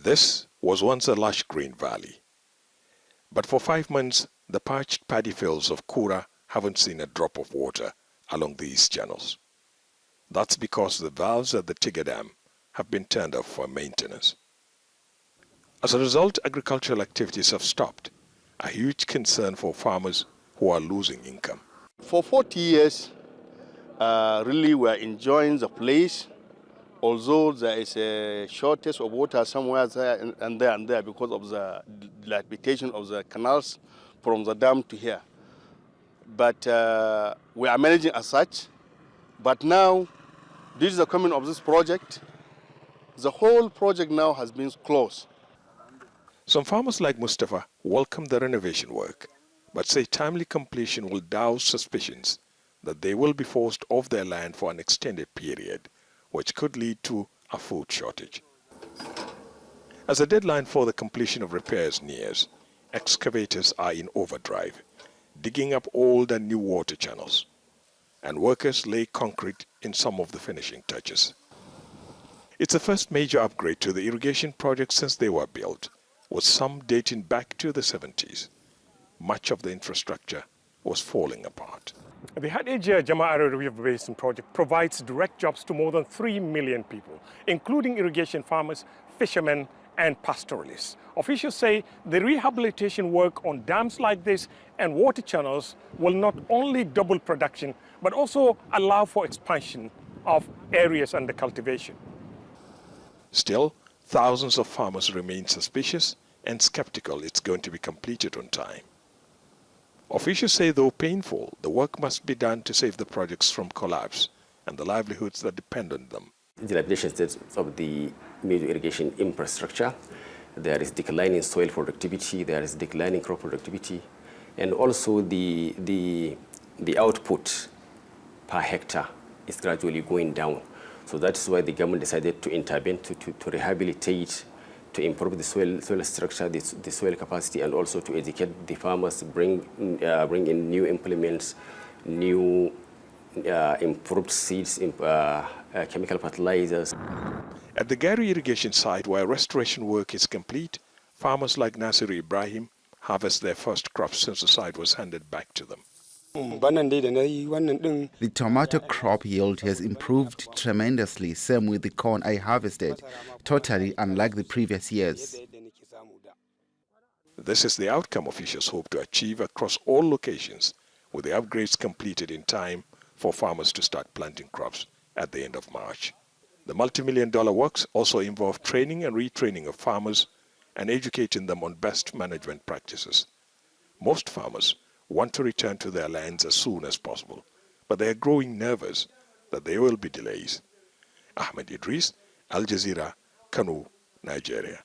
This was once a lush green valley. But for 5 months, the parched paddy fields of Kura haven't seen a drop of water along these channels. That's because the valves at the Tiga Dam have been turned off for maintenance. As a result, agricultural activities have stopped, a huge concern for farmers who are losing income. For 40 years, really we are enjoying the place, although there is a shortage of water somewhere there and there because of the dilapidation of the canals from the dam to here. But we are managing as such. But now, this is the coming of this project. The whole project now has been closed. Some farmers like Mustafa welcome the renovation work, but say timely completion will douse suspicions that they will be forced off their land for an extended period, which could lead to a food shortage. As the deadline for the completion of repairs nears, excavators are in overdrive, digging up old and new water channels, and workers lay concrete in some of the finishing touches. It's the first major upgrade to the irrigation project since they were built, with some dating back to the 70s. Much of the infrastructure was falling apart. The HADEJIA-JAMAARE River Basin project provides direct jobs to more than 3 million people, including irrigation farmers, fishermen, and pastoralists. Officials say the rehabilitation work on dams like this and water channels will not only double production, but also allow for expansion of areas under cultivation. Still, thousands of farmers remain suspicious and skeptical it's going to be completed on time. Officials say, though painful, the work must be done to save the projects from collapse and the livelihoods that depend on them. Dilapidation states of the major irrigation infrastructure. There is declining soil productivity, there is declining crop productivity, and also the output per hectare is gradually going down. So that's why the government decided to intervene to rehabilitate, to improve the soil structure, the soil capacity, and also to educate the farmers, bring in new implements, new improved seeds, chemical fertilizers. At the Gari irrigation site where restoration work is complete, farmers like NASIRU IBRAHIM harvest their first crops since the site was handed back to them. The tomato crop yield has improved tremendously, same with the corn I harvested, totally unlike the previous years. This is the outcome officials hope to achieve across all locations, with the upgrades completed in time for farmers to start planting crops at the end of March. The multi-million-dollar works also involve training and retraining of farmers and educating them on best management practices. Most farmers want to return to their lands as soon as possible, but they are growing nervous that there will be delays. Ahmed Idris, Al Jazeera, Kano, Nigeria.